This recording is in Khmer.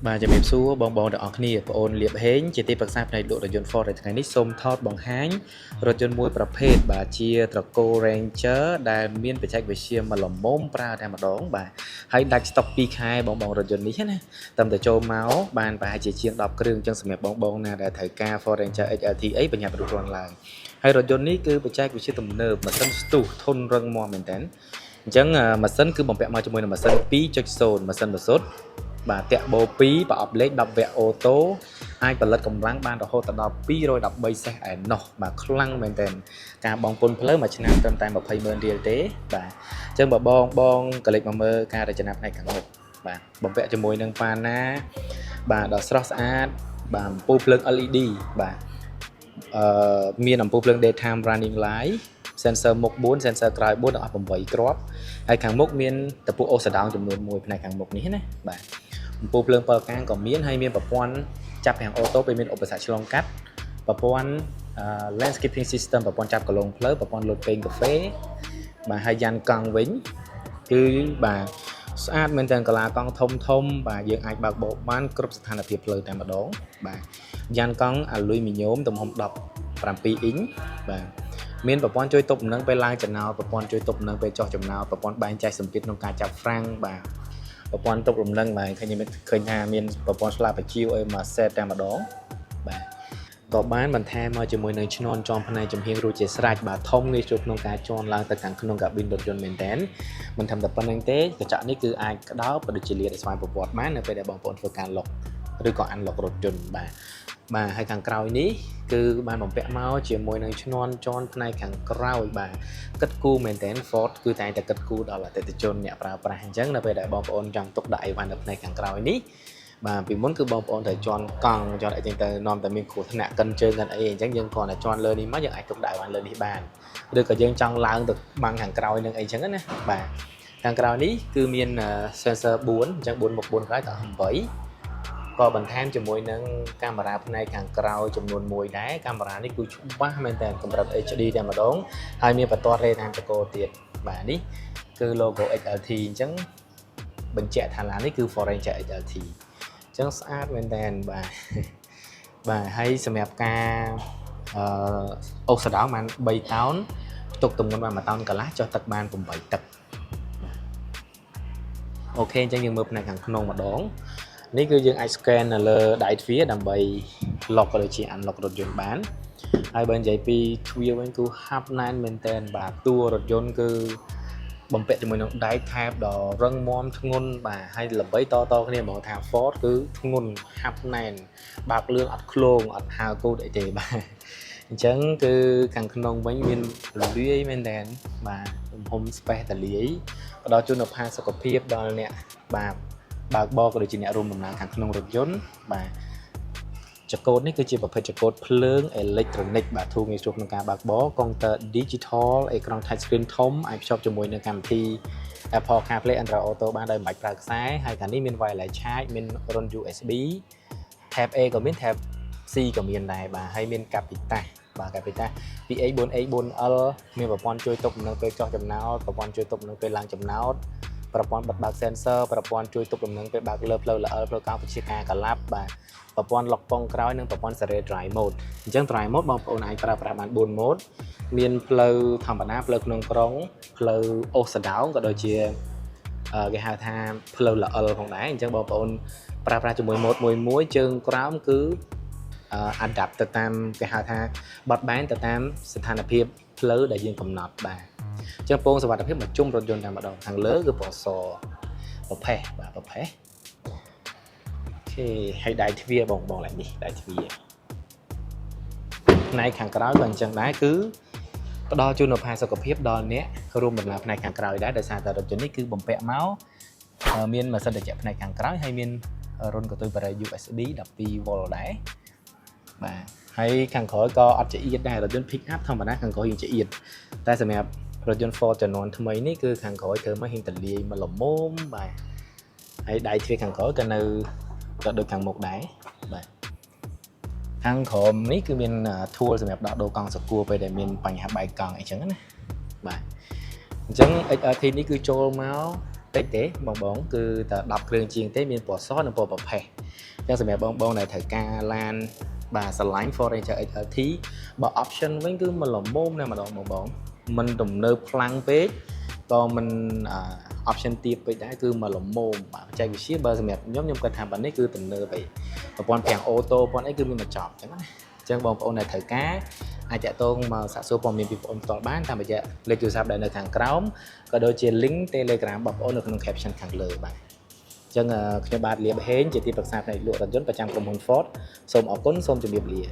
Bà cho mẹp xua bong được ở kia và ôn liệp hến chỉ tiếp bạc sáp này độ rajun for ngày nít xôm thọt bằng háng rajun muốiประเภท bà chia tra cô ranger đài miên phải chạy về chia mà làm mồm pra đài mà đón bà hãy đặt stop pi khai bong rajun ní hết nè tầm từ châu máu bàn bà chỉ chiên đọc cái đường chân sầm bong nè để thời ca for ranger HLT ấy bên nhà bà được lại hay rajun ní cứ phải chạy về chia tầm nơ mà sân stu thôn răng mò mình đến chẳng mà sân cứ bong bẹ mà cho mình mà sân pi cho zone mà sân mà sốt bà tẹo bô pí bà ập lấy đập vẹo ô tô ai bà lật cầm láng ban đầu hô ta đập pí rồi đập bay xe ảnh nọ bà khăng men tên cả bong pôn phơi mà chừng nào tay mà phay mơn đi tế bà chân bà bong cái lịch mà mơ ca để chừng nào này càng một bà bong vẹo cho môi nâng pan na bà đỏ srot ad bà pô phơi LED bà miền nằm pô phơi daytime running light sensor មុខ 4 sensor ក្រោយ 4 ដល់ 8 គ្រាប់ហើយខាងមុខមានតពុះអូសដោងចំនួន1ផ្នែកខាងមុខនេះណាបាទអំពូលភ្លើងបើកាំងក៏មានហើយមានប្រព័ន្ធចាប់ខាងអូតូពេលមានឧបសគ្គឆ្លងកាត់ប្រព័ន្ធ landscaping system ប្រព័ន្ធចាប់កន្លងផ្លូវប្រព័ន្ធលូតពេងកាហ្វេបាទហើយយ៉ានកង់វិញគឺបាទស្អាតមែនតើកន្លាកង់ធំបាទយើងអាចបើកបោកបានគ្រប់ស្ថានភាពផ្លូវតែម្ដងបាទយ៉ានកង់អាលុយមីញ៉ូមទំហំ17អ៊ីងបាទមានប្រព័ន្ធជួយទប់លំនឹងពេលឡើងចំណោលប្រព័ន្ធជួយទប់លំនឹងពេលចុះចំណោលប្រព័ន្ធបែងចែកសម្ពាធក្នុងការចាប់ហ្វ្រាំងបាទប្រព័ន្ធទប់លំនឹងបាទឃើញថាមានប្រព័ន្ធស្លាបបញ្ជីវឲ្យមកសេតតែម្ដងបាទក៏បានបន្ថែមមកជាមួយនឹងឈ្នាន់ជាន់ផ្នែកចំហៀងរួចជាស្រេចបាទធំងាយស្រួលក្នុងការជាន់ឡើងទៅខាងក្នុងកាប៊ីនរថយន្តមែនតើមិនធម្មតាប៉ុណ្្នឹងទេកញ្ចក់នេះគឺអាចក្តោបក៏ដូចជាលាតស្វ័យប្រវត្តិបាននៅពេលដែលបងប្អូនធ្វើការលុកឬក៏អានលុករថយន្តបាទហើយខាងក្រោយនេះគឺបានបំពាក់មកជាមួយនឹងឈ្នាន់ជាន់ផ្នែកខាងក្រោយបាទគិតគូរមែនតើ Ford គឺតែងតែគិតគូរដល់អតិថិជនអ្នកប្រើប្រាស់អញ្ចឹងនៅពេលដែលបងប្អូនចង់ទុកដាក់អីវ៉ាន់នៅផ្នែកខាងក្រោយនេះបាទពីមុនគឺបងប្អូនត្រូវជាន់កង់ជាន់អីចឹងទៅនាំតែមានគ្រោះថ្នាក់កិនជើងកិនអីអញ្ចឹងយើងគ្រាន់តែជាន់លើនេះមកយើងអាចទុកដាក់អីវ៉ាន់លើនេះបានឬក៏យើងចង់ឡើងទៅបាំងខាងក្រោយនឹងអីចឹងណាបាទខាងក្រោយនេះគឺមាន sensor 4អញ្ចឹង4មុខ4ក្រោយដល់8ក៏បន្ថែមជាមួយនឹងកាមេរ៉ាផ្នែកខាងក្រោយចំនួន1ដែរកាមេរ៉ានេះគឺច្បាស់មែនតើកម្រិត HD តែម្ដងហើយមានបន្ទាត់ Retina ចកោទៀតបាទនេះគឺ logo HLT អញ្ចឹងបញ្ជាក់ថាឡាននេះគឺ Foranger HLT អញ្ចឹងស្អាតមែនតើបាទហើយសម្រាប់ការអូសដោងបាន3តោនផ្ទុកទម្ងន់បាន1តោនកន្លះចុះទឹកបាន8ទឹកអូខេអញ្ចឹងយើងមើលផ្នែកខាងក្នុងម្ដងនេះគឺយើងអាច scan នៅលើដៃទ្វារដើម្បី lock ក៏ដូចជា unlock រថយន្តបានហើយបើនិយាយពីទ្វារវិញគឺហាប់ណែនមែនតើបាទតួរថយន្តគឺបំពាក់ជាមួយនឹងដែកថែបដ៏រឹងមាំធ្ងន់បាទហើយល្បីតគ្នាហ្មងថា Ford គឺធ្ងន់ហាប់ណែនបើកលឿនអត់ឃ្លោងអត់ហើរគូតអីទេបាទអញ្ចឹងគឺខាងក្នុងវិញមានរលាយមែនតើបាទទំហំ space តលាយផ្ដល់ជូននូវផាសុកភាពដល់អ្នកបាទបើកបរក៏ដូចជាអ្នករួមដំណើរខាងក្នុងរថយន្តបាទចកូតនេះគឺជាប្រភេទចកូតភ្លើងអេឡិចត្រូនិកបាទធូរងាយស្រួលក្នុងការបើកបរកុងទ័រ Digital អេក្រង់ Touch Screen ធំអាចភ្ជាប់ជាមួយនឹងកម្មវិធី Apple CarPlay Android Auto បានដោយមិនបាច់ប្រើខ្សែហើយខាងនេះមាន wireless charge មានរុន USB Type A ក៏មាន Type C ក៏មានដែរបាទហើយមានកាពីតាសបាទកាពីតាស PA 4A 4L មានប្រព័ន្ធជួយទប់លំនឹងពេលចុះចំណោតប្រព័ន្ធជួយទប់លំនឹងពេលឡើងចំណោតប្រព័ន្ធបិទបើក sensor ប្រព័ន្ធជួយទប់លំនឹងពេលបើកលើផ្លូវល្អផ្លូវកោងវិជាការកឡាប់បាទប្រព័ន្ធ lock ពងក្រោយនិងប្រព័ន្ធ Stereo Drive Mode អញ្ចឹង Drive Mode បងប្អូនអាចប្រើប្រាស់បាន4 mode មានផ្លូវធម្មតាផ្លូវក្នុងក្រុងផ្លូវអូសដោងក៏ដូចជាគេហៅថាផ្លូវល្អផងដែរអញ្ចឹងបងប្អូនប្រើប្រាស់ជាមួយ mode មួយជើងក្រោមគឺadapt ទៅតាមគេហៅថាបត់បែនទៅតាមស្ថានភាពផ្លូវដែលយើងកំណត់បាទអញ្ចឹងពងសុវត្ថិភាពមកជុំរថយន្តតែម្ដងខាងលើគឺពណ៌សប្រផេះបាទប្រផេះអូខេហើយដៃទ្វារបងឡើងនេះដៃទ្វារផ្នែកខាងក្រោយក៏អញ្ចឹងដែរគឺផ្ដល់ជូននូវផាសុកភាពដល់អ្នករួមដំណើរផ្នែកខាងក្រោយដែរដោយសារតែរថយន្តនេះគឺបំពាក់មកមានម៉ាស៊ីនត្រជាក់ផ្នែកខាងក្រោយហើយមានរុនកន្ទុយបារី USB 12V ដែរបាទហើយខាងក្រោយក៏អត់ចៀតដែររថយន្ត pick up ធម្មតាខាងក្រោយយើងចៀតតែសម្រាប់រថយន្ត Ford ចំនួនថ្មីនេះគឺខាងក្រោយធ្វើមកហ៊ានតលាយមកល្មមបាទហើយដៃទ្វារខាងក្រោយក៏នៅក៏ដូចខាងមុខដែរបាទខាងក្រោមនេះគឺមាន tool សម្រាប់ដោះដូរកង់សកួរពេលដែលមានបញ្ហាបែកកង់អីចឹងណាបាទអញ្ចឹង XRT នេះគឺចូលមក តិចទេបងគឺតែ10គ្រឿងជាងទេមានពណ៌សនិងពណ៌ប្រផេះអញ្ចឹងសម្រាប់បងដែលត្រូវការឡានបាទស្រឡាញ់ Ford Ranger XLT បើ option វិញគឺมันល្មមណាស់ម្ដងបងมันទំនើបខ្លាំងពេកក៏มัน option ទាបពេកដែរគឺมันល្មមបាទបច្ចេកវិទ្យាបើសម្រាប់ខ្ញុំគាត់ថាបាទនេះគឺទំនើបពេកប្រព័ន្ធប្រាំងអូតូប្រព័ន្ធអីគឺមានបញ្ចប់អញ្ចឹងណាអញ្ចឹងបងប្អូនដែលត្រូវការអាចតាក់ទងមកសាកសួរព័ត៌មានពីបងប្អូនផ្ទាល់បានតាមរយៈលេខទូរស័ព្ទដែលនៅខាងក្រោមក៏ដូចជា link Telegram បងប្អូននៅក្នុង caption ខាងលើបាទអញ្ចឹងខ្ញុំបាទលៀបហេងជាទីប្រឹក្សាផ្នែកលក់រថយន្តប្រចាំក្រុមហ៊ុន Ford សូមអរគុណសូមជម្រាបលា